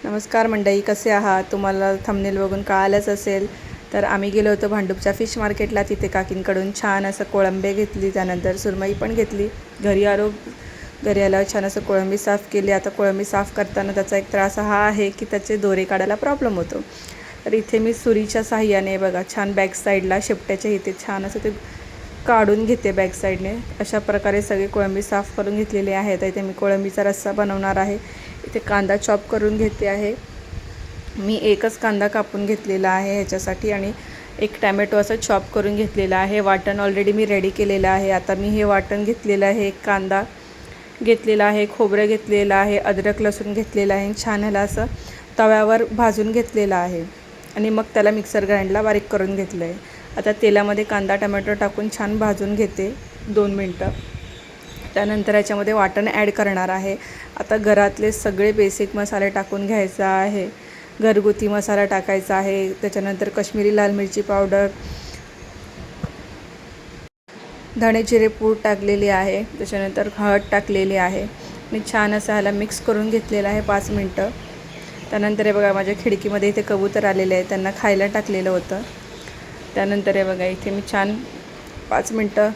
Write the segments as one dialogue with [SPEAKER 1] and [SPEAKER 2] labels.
[SPEAKER 1] नमस्कार मंडळी, कसे आहात? तुम्हाला थंबनेल बघून कळालंच असेल. तर आम्ही गेलो होतो भांडूपच्या फिश मार्केटला. तिथे काकींकडून छान असं कोळंबे घेतली, त्यानंतर सुरमई पण घेतली. घरी आल्यावर छान असं कोळंबी साफ केली. आता कोळंबी साफ करताना त्याचा एक त्रास हा आहे की त्याचे दोरे काढायला प्रॉब्लेम होतो. तर इथे मी सुरीच्या साहाय्याने बघा छान बॅक साईडला शेपट्याच्या इथे छान असं ते काढून घेते बॅक साईडने. अशा प्रकारे सगळे कोळंबी साफ करून घेतलेले आहेत. इथे मी कोळंबीचा रस्सा बनवणार आहे. इथे कांदा चॉप करून घेते आहे. मी एकच कांदा कापून घेतलेला आहे ह्याच्यासाठी आणि एक टॅमॅटो असं चॉप करून घेतलेला आहे. वाटण ऑलरेडी मी रेडी केलेलं आहे. आता मी हे वाटण घेतलेलं आहे. एक कांदा घेतलेला आहे, खोबरं घेतलेलं आहे, अद्रक लसूण घेतलेलं आहे. छान ह्याला असं तव्यावर भाजून घेतलेलं आहे आणि मग त्याला मिक्सर ग्राइंडरला बारीक करून घेतलं आहे. आता तेलामध्ये कांदा टमॅटो टाकून छान भाजून घेते 2 मिनटं. त्यानंतर याच्यामध्ये वाटण ॲड करणार आहे. आता घरातले सगळे बेसिक मसाले टाकून घ्यायचा आहे. घरगुती मसाला टाकायचा आहे. त्याच्यानंतर काश्मीरी लाल मिरची पावडर, धणे जिरे पूड टाकलेली आहे. त्याच्यानंतर हळद टाकलेली आहे आणि छान असं ह्याला मिक्स करून घेतलेलं आहे 5 मिनटं. त्यानंतर हे बघा माझ्या खिडकीमध्ये इथे कबूतर आलेले आहे, त्यांना खायला टाकलेलं होतं. त्यानंतर हे बघा इथे मी छान 5 मिनटं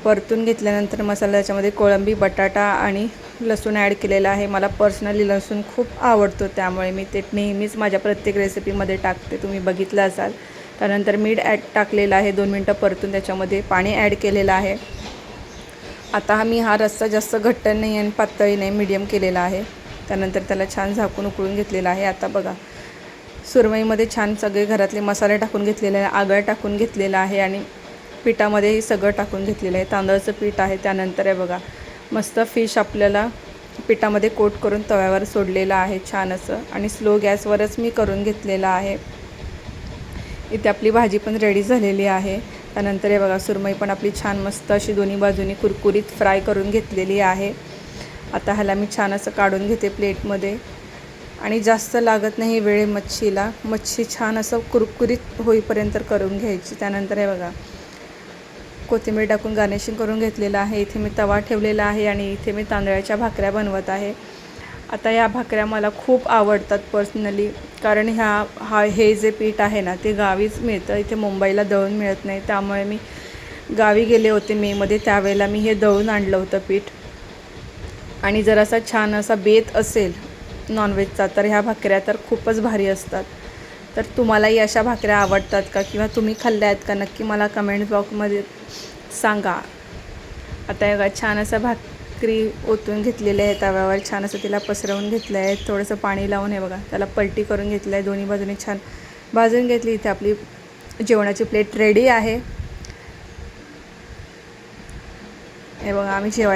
[SPEAKER 1] परतून घेतल्यानंतर मसाला त्याच्यामध्ये कोळंबी, बटाटा आणि लसूण ॲड केलेला आहे. मला पर्सनली लसूण खूप आवडतो, त्यामुळे मी ते नेहमीच माझ्या प्रत्येक रेसिपीमध्ये टाकते, तुम्ही बघितलं असाल. त्यानंतर मीठ टाकलेलं आहे. 2 मिनटं परतून त्याच्यामध्ये पाणी ॲड केलेलं आहे. आता हा रस्सा जास्त घट्ट नाही आणि पातळी नाही, मीडियम केलेला आहे. त्यानंतर त्याला छान झाकून उकळून घेतलेलं आहे. आता बघा सुरमईमध्ये छान सगळे घरातले मसाले टाकून घेतलेले आहे, आगळ टाकून घेतलेलं आहे आणि पिठामध्येही सगळं टाकून घेतलेलं आहे. तांदळाचं पीठ आहे. त्यानंतर आहे बघा मस्त फिश आपल्याला पिठामध्ये कोट करून तव्यावर सोडलेलं आहे छान असं आणि स्लो गॅसवरच मी करून घेतलेलं आहे. इथे आपली भाजी पण रेडी झालेली आहे. त्यानंतर हे बघा सुरमई पण आपली छान मस्त अशी दोन्ही बाजूनी कुरकुरीत फ्राय करून घेतलेली आहे. आता ह्याला मी छान असं काढून घेते प्लेटमध्ये आणि जास्त लागत नाही वेळ मच्छीला. मच्छी छान असं कुरकुरीत होईपर्यंत करून घ्यायची. त्यानंतर हे बघा कोथिंबीर टाकून गार्निशिंग करून घेतलेलं आहे. इथे मी तवा ठेवलेला आहे आणि इथे मी तांदळाच्या भाकऱ्या बनवत आहे. आता या भाकऱ्या मला खूप आवडतात पर्सनली, कारण हे जे पीठ आहे ना ते गावीच मिळतं. इथे मुंबईला दळून मिळत नाही, त्यामुळे मी गावी गेले होते मेमध्ये, त्यावेळेला मी हे दळून आणलं होतं पीठ. आणि जर असा छान असा बेत असेल नॉनव्हेजचा तर ह्या भाकऱ्या तर खूपच भारी असतात. तर तुम्हालाही अशा भाकऱ्या आवडतात का किंवा तुम्ही खाल्ल्या आहेत का, नक्की मला कमेंट बॉक्समध्ये सांगा. आता हे छान असं भाकरी ओतून घेतलेले आहे तव्यावर, छान असं तिला पसरवून घेतलं आहे. थोडंसं पाणी लावून हे बघा त्याला पलटी करून घेतलं आहे, दोन्ही बाजूने छान भाजून घेतली. इथे आपली जेवणाची प्लेट रेडी आहे. हे बघा आम्ही जेवायला